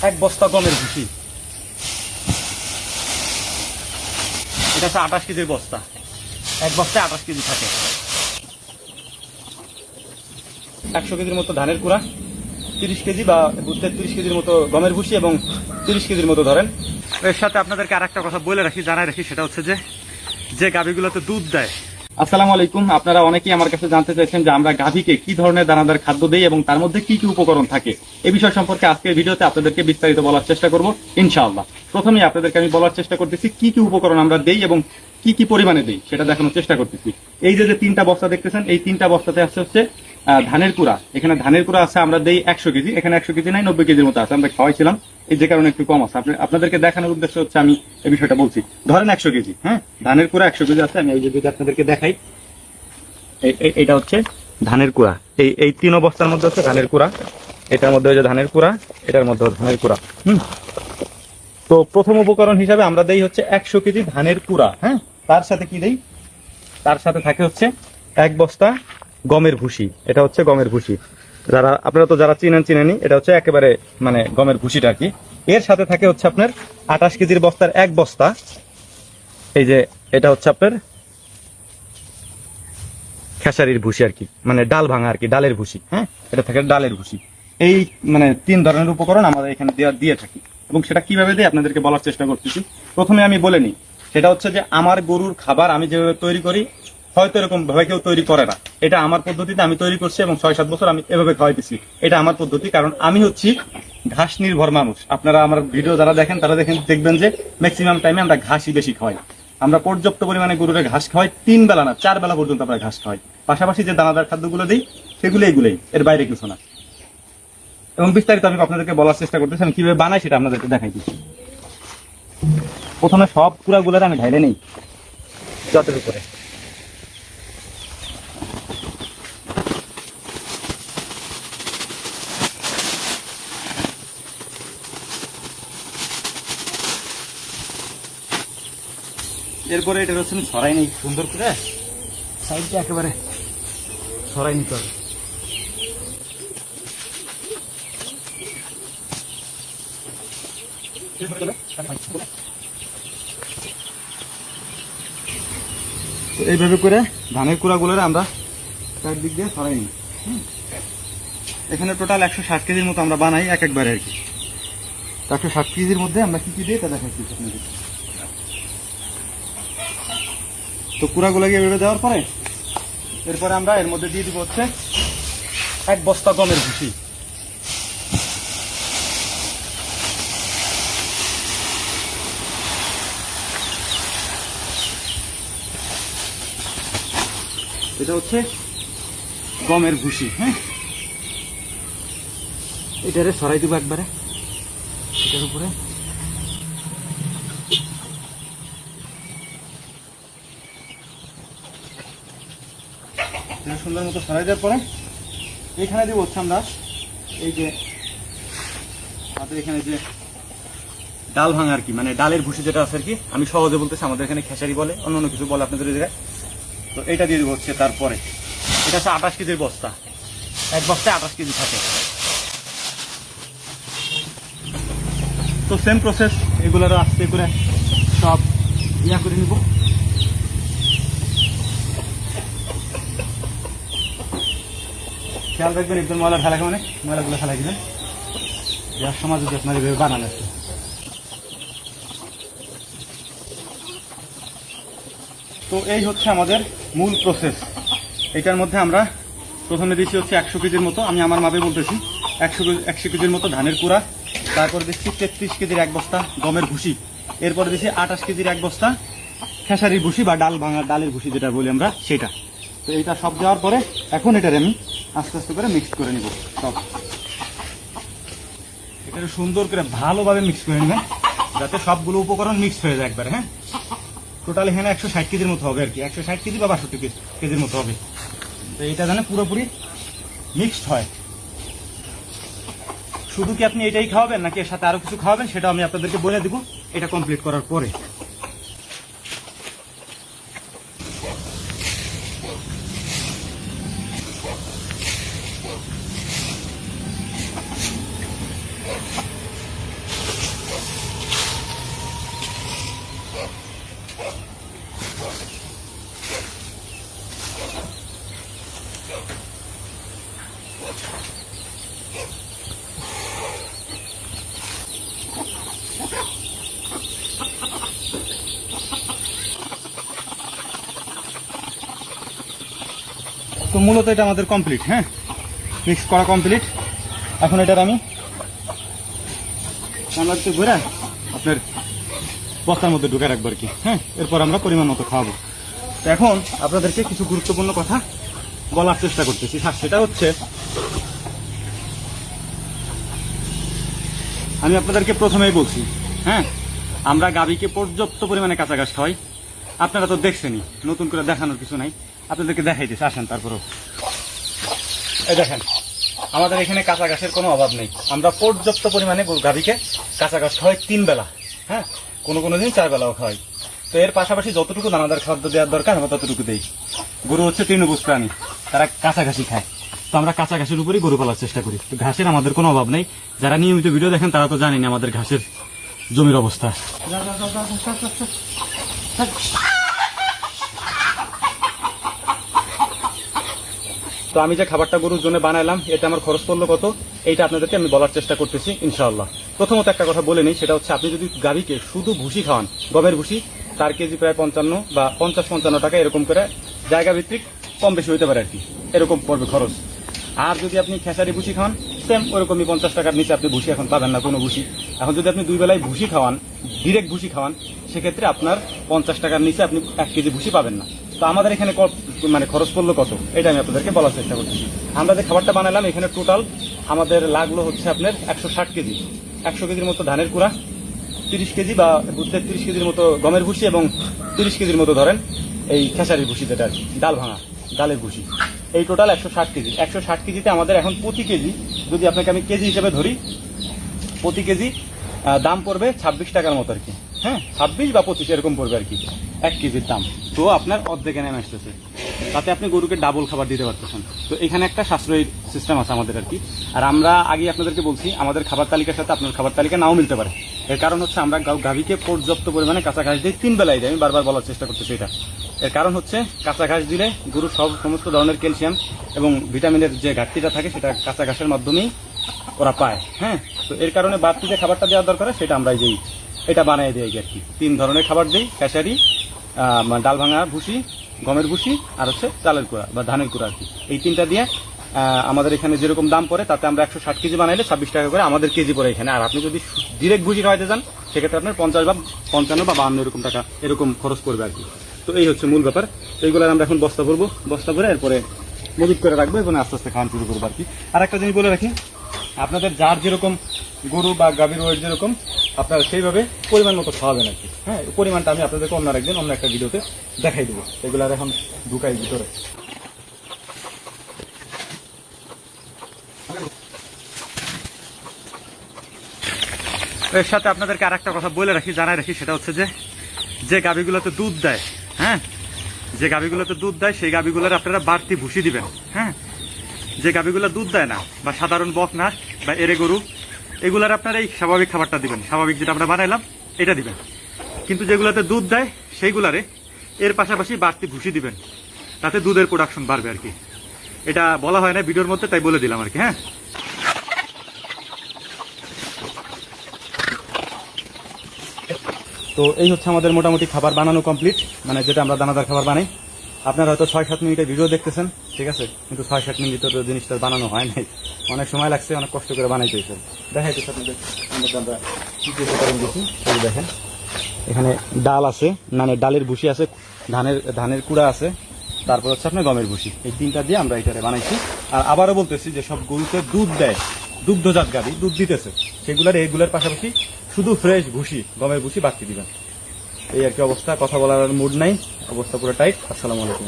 এক বস্তা গমের ভুসি। এটা হচ্ছে 28 কেজির বস্তা, এক বস্তায় 28 কেজি থাকে। 100 কেজির মতো ধানের কুড়া, 30 কেজি বা 33 কেজির মতো গমের ভুসি এবং 30 কেজির মতো ধরেন। এর সাথে আপনাদেরকে আর একটা কথা বলে রাখি, জানাই রাখি, সেটা হচ্ছে যে গাভীগুলোতে দুধ দেয়। আসসালামু আলাইকুম। আপনারা অনেকেই আমার কাছে জানতে চাইছেন যে আমরা গাভীকে কি ধরনের দানাদার খাদ্য দেই এবং তার মধ্যে কি কি উপকরণ থাকে। এই বিষয় সম্পর্কে আজকের ভিডিওতে আপনাদেরকে বিস্তারিত বলার চেষ্টা করব ইনশাআল্লাহ। প্রথমেই আপনাদেরকে আমি বলার চেষ্টা করতেছি কি কি উপকরণ আমরা দেই এবং কি কি পরিমাণে দেই সেটা দেখানোর চেষ্টা করতেছি। এই যে 3টা বস্তা দেখতেছেন, এই 3টা বস্তাতে হচ্ছে ধানের কুড়া। এখানে ধানের কুড়া আছে আমরা দেই 100 কেজি, এখানে 100 কেজি নাই 90 কেজির মতো আছে, আমরা খাওয়াইছিলাম, এই যে কারণে একটু কম আছে। আপনাদেরকে দেখানোর উদ্দেশ্য হচ্ছে আমি এই বিষয়টা বলছি। ধরেন 100 কেজি, হ্যাঁ, ধানের কুড়া 100 কেজি আছে। আমি এই যে যদি আপনাদেরকে দেখাই, এটা হচ্ছে ধানের কুড়া। এই 3 বস্তার মধ্যে হচ্ছে ধানের কুড়া, এটার মধ্যে হচ্ছে ধানের কুড়া, এটার মধ্যে ধানের কুড়া। তো প্রথম উপকরণ হিসাবে আমরা দেই হচ্ছে 100 কেজি ধানের কুড়া। হ্যাঁ, তার সাথে কি দেই? তার সাথে থাকে হচ্ছে 1 বস্তা গমের ভুসি। এটা হচ্ছে গমের ভুসি, আপনারা তো যারা চিনেনি, এটা হচ্ছে একেবারে মানে গমের ভুসিটা আর কি। এর সাথে থাকে হচ্ছে আপনার 28 কেজির বস্তার 1 বস্তা। এই যে এটা হচ্ছে আপনার খেসারির ভুসি আর কি, মানে ডাল ভাঙা আর কি, ডালের ভুসি। হ্যাঁ, এটা থাকে ডালের ভুসি। এই মানে 3 ধরনের উপকরণ আমাদের এখানে দিয়ে থাকি। এবং সেটা কিভাবে দেয় আপনাদেরকে বলার চেষ্টা করতেছি। প্রথমে আমি বলে নিই, সেটা হচ্ছে যে আমার গরুর খাবার আমি যেভাবে তৈরি করি, হয়তো এরকম ভাবে কেউ তৈরি করে না। এটা আমার পদ্ধতিতে আমি তৈরি করছি এবং 6-7 বছর আমি এভাবে খাওয়াইতেছি। এটা আমার পদ্ধতি, কারণ আমি হচ্ছি ঘাস নির্ভর মানুষ। আপনারা আমার ভিডিও যারা দেখেন তারা দেখবেন যে ম্যাক্সিমাম টাইমে আমরা ঘাসই বেশি খাওয়াই। আমরা পর্যাপ্ত পরিমাণে গরুরে ঘাস খাওয়াই, 3 বেলা না 4 বেলা পর্যন্ত আমরা ঘাস খাওয়াই। পাশাপাশি যে দানাদার খাদ্যগুলো দিই সেগুলো এগুলোই, এর বাইরে কিছু না। এবং বিস্তারিত আমি আপনাদেরকে বলার চেষ্টা করতেছি, আমি কিভাবে বানাই সেটা আপনাদেরকে দেখাই দিচ্ছি। প্রথমে সব কুড়াগুলোর আমি ঢাইলে নেই যতের উপরে। এরপরে এটা হচ্ছে ছড়াই নেই সুন্দর করে, সাইডটা একেবারে ছড়াই নিতে হবে। এইভাবে করে ধানের কুড়াগুলো আমরা চারদিক দিয়ে ছড়াই নিই। এখানে টোটাল 160 কেজির মতো আমরা বানাই একবারে আর কি। 160 কেজির মধ্যে আমরা কি কি দিই তা দেখাচ্ছি আপনাদের। তো কুড়াগুলোকে এভাবে দেওয়ার পরে এরপরে আমরা এর মধ্যে দিয়ে দিব হচ্ছে 1 বস্তা গমের ভুসি। এটা হচ্ছে গমের ভুসি। হ্যাঁ, এটারে ছড়াই দিব একবারে এটার উপরে। সুন্দর মতো ছড়াই দেওয়ার পরে এখানে দিব হচ্ছে আমরা এই যে আমাদের এখানে যে ডাল ভাঙা আর কি, মানে ডালের ভুসি যেটা আছে আর কি, আমি সহজে বলতেছি, আমাদের এখানে খেসারি বলে, অন্য কিছু বলে আপনাদের জায়গায়। তো এটা দিয়ে দিব হচ্ছে। তারপরে এটা হচ্ছে 28 কেজির বস্তা, 1 বস্তায় 28 কেজি থাকে। তো সেম প্রসেস, এগুলোর আস্তে করে সব ইয়া করে নিব। খেয়াল রাখবেন একদম ময়লা ফেলা মানে ময়লাগুলো ফেলাই দিবেন, যার সমাজ যদি আপনার এভাবে বানানো আছে। তো এই হচ্ছে আমাদের মূল প্রসেস। এটার মধ্যে আমরা প্রথমে দিচ্ছি হচ্ছে 100 কেজির মতো, আমি আমার মাপে বলতেছি, 100 কেজির মতো ধানের কুড়া। তারপরে দিচ্ছি 33 কেজির 1 বস্তা গমের ভুসি। এরপরে দিচ্ছি 28 কেজির 1 বস্তা খেসারির ভুসি বা ডাল ভাঙা ডালের ভুসি যেটা বলি আমরা সেটা। তো এটা সব দেওয়ার পরে এখন এটারে আমি আস্তে আস্তে করে মিক্স করে নিব সব। এটা সুন্দর করে ভালোভাবে মিক্স করে নেবেন যাতে সবগুলো উপকরণ মিক্স হয়ে যায় একবারে। হ্যাঁ, টোটাল এখানে 160 কেজির মতো হবে আর কি, 160 কেজি বা 62 কেজির মতো হবে। তো এটা যেন পুরোপুরি মিক্সড হয়। শুধু কি আপনি এটাই খাওয়াবেন নাকি এর সাথে আরো কিছু খাওয়াবেন সেটা আমি আপনাদেরকে বলে দিব এটা কমপ্লিট করার পরে। মূলত এটা আমাদের কমপ্লিট। হ্যাঁ, মিক্স করা কমপ্লিট। এখন এটার আমি ঘুরে আপনার বস্তার মধ্যে ঢুকে রাখবো আর কি। হ্যাঁ, এরপর আমরা পরিমাণ মতো খাওয়াবো। তো এখন আপনাদেরকে কিছু গুরুত্বপূর্ণ কথা বলার চেষ্টা করতেছি। সেটা হচ্ছে, আমি আপনাদেরকে প্রথমেই বলছি, হ্যাঁ, আমরা গাভীকে পর্যাপ্ত পরিমাণে কাঁচা ঘাস খাওয়াই। আপনারা তো দেখছেনই, নতুন করে দেখানোর কিছু নাই, আপনাদেরকে দেখাইতেছি। আসেন তারপরেও এই দেখেন, আমাদের এখানে কাঁচা ঘাসের কোনো অভাব নেই। আমরা পর্যাপ্ত পরিমাণে গাভীকে কাঁচা ঘাস খাওয়াই 3 বেলা। হ্যাঁ, কোনো দিন 4 বেলাও খাওয়াই। তো এর পাশাপাশি যতটুকু দানাদার খাদ্য দেওয়ার দরকার আমরা ততটুকু দেই। গরু হচ্ছে তৃণভোজী প্রাণী, তারা কাঁচা ঘাসই খায়। তো আমরা কাঁচা ঘাসের উপরই গরু পালার চেষ্টা করি। তো ঘাসের আমাদের কোনো অভাব নেই। যারা নিয়মিত ভিডিও দেখেন তারা তো জানেন আমাদের ঘাসের জমির অবস্থা। তো আমি যে খাবারটা গরুর জন্য বানাইলাম, এটা আমার খরচ পড়লো কত, এইটা আপনাদেরকে আমি বলার চেষ্টা করতেছি ইনশাআল্লাহ। প্রথমত একটা কথা বলে নিই, সেটা হচ্ছে আপনি যদি গাভীকে শুধু ভুসি খাওয়ান, গমের ভুসি, তার কেজি প্রায় 55 বা 50-55 টাকা, এরকম করে জায়গা ভিত্তিক কম বেশি হইতে পারে আর কি, এরকম পড়বে খরচ। আর যদি আপনি খেসারি ভুসি খাওয়ান, সেম ওরকমই 50 টাকার নিচে আপনি ভুসি এখন পাবেন না, কোনো ভুসি। এখন যদি আপনি 2 বেলায় ভুসি খাওয়ান, ডিরেক্ট ভুসি খাওয়ান, সেক্ষেত্রে আপনার 50 টাকার নিচে আপনি 1 কেজি ভুসি পাবেন না। তো আমাদের এখানে খরচ পড়লো কত, এটা আমি আপনাদেরকে বলার চেষ্টা করছি। আমরা যে খাবারটা বানালাম, এখানে টোটাল আমাদের লাগলো হচ্ছে আপনার 160 কেজি। 100 কেজির মতো ধানের কুড়া, 30 কেজি বা 30 কেজির মতো গমের ভুসি, এবং 30 কেজির মতো ধরেন এই খেসারির ভুসি, যেটা ডাল ভাঙা ডালের ভুসি। এই টোটাল 160 কেজি। 160 কেজিতে আমাদের এখন প্রতি কেজি, যদি আপনাকে আমি কেজি হিসেবে ধরি, প্রতি কেজি দাম পড়বে 26 টাকার মতো আর কি। হ্যাঁ, 26 বা 25 এরকম পড়বে আর কি 1 কেজির দাম। তো আপনার অর্ধেকে নেমে আসতেছে, তাতে আপনি গরুকে ডাবল খাবার দিতে পারতেছেন। তো এখানে একটা সাশ্রয়ী সিস্টেম আছে আমাদের আর কি। আর আমরা আগে আপনাদেরকে বলছি, আমাদের খাবার তালিকার সাথে আপনার খাবার তালিকা নাও মিলতে পারে। এর কারণ হচ্ছে আমরা গাভীকে পর্যাপ্ত পরিমাণে কাঁচা ঘাস দিই, 3 বেলায় দিই। আমি বারবার বলার চেষ্টা করতেছি এটা। এর কারণ হচ্ছে, কাঁচা ঘাস দিলে গরুর সমস্ত ধরনের ক্যালসিয়াম এবং ভিটামিনের যে ঘাটতিটা থাকে, সেটা কাঁচা ঘাসের মাধ্যমেই ওরা পায়। হ্যাঁ, তো এর কারণে বাড়তি যে খাবারটা দেওয়া দরকার সেটা আমরা এটা বানিয়ে দিই আর কি। 3 ধরনের খাবার দিই, খেসারি, ডাল ভাঙা ভুসি, গমের ভুসি, আর হচ্ছে চালের কুড়া বা ধানের কুড়া আর কি। এই 3টা দিয়ে আমাদের এখানে যেরকম দাম পড়ে, তাতে আমরা 160 কেজি বানাইলে 26 টাকা করে আমাদের কেজি পড়ে এখানে। আর আপনি যদি ডিরেক্ট ভুসি খাওয়াইতে যান, সেক্ষেত্রে আপনার 50 বা 55 বা 52 এরকম টাকা এরকম খরচ পড়বে আর কি। তো এই হচ্ছে মূল ব্যাপার। এইগুলো আমরা এখন বস্তা ভরে এরপরে মজুত করে রাখবো এবং আস্তে আস্তে খাওয়ান শুরু করবো আর কি। আর একটা জিনিস বলে রাখি, আপনাদের যার যেরকম গরু বা গাভীর ওয়েট যেরকম, আপনারা সেইভাবে পরিমাণ মতো খাওয়াবেন আর কি। হ্যাঁ, পরিমাণটা আমি আপনাদেরকে অন্য একটা ভিডিওতে দেখাই দেবো। এগুলো আর এখন ঢুকাই ভিতরে। এর সাথে আপনাদেরকে আর একটা কথা বলে রাখি, জানাই রাখি, সেটা হচ্ছে যে গাভীগুলোতে দুধ দেয়, হ্যাঁ, যে গাভীগুলোতে দুধ দেয় সেই গাভীগুলোর আপনারা বাড়তি ভুসি দিবেন। হ্যাঁ, যে গাভীগুলো দুধ দেয় না বা সাধারণ বক না বা এরে গরু, এগুলার আপনারা এই স্বাভাবিক খাবারটা দিবেন, স্বাভাবিক যেটা আমরা বানাইলাম এটা দিবেন। কিন্তু যেগুলোতে দুধ দেয় সেইগুলারে এর পাশাপাশি বাড়তি ভুসি দিবেন, তাতে দুধের প্রোডাকশন বাড়বে আর কি। এটা বলা হয় না ভিডিওর মধ্যে, তাই বলে দিলাম আর কি। হ্যাঁ, তো এই হচ্ছে আমাদের মোটামুটি খাবার বানানো কমপ্লিট, মানে যেটা আমরা দানাদার খাবার বানাই। আপনারা হয়তো 6-7 মিনিটের ভিডিও দেখতেছেন, ঠিক আছে, কিন্তু 6-7 মিনিটে তো জিনিসটা বানানো হয় নাই, অনেক সময় লাগছে, অনেক কষ্ট করে বানাইতে হয়েছে। দেখাইতেছে আপনাদের আমরা কি কি উপকরণ দিচ্ছি। এই দেখেন, এখানে ডাল আছে, মানে ডালের ভুসি আছে, ধানের কুড়া আছে, তারপর হচ্ছে আপনার গমের ভুসি। এই 3টা দিয়ে আমরা এটারে বানাইছি। আর আবারও বলতেছি যে সব গরুতে দুধ দেয়, দুগ্ধজাত গাভী দুধ দিতেছে, এগুলোর পাশাপাশি শুধু ফ্রেশ ভুসি, গমের ভুসি বাড়তি দিবেন। এই আর কি অবস্থা, কথা বলার মুড নাই, অবস্থা পুরো টাইট। আসসালামু আলাইকুম।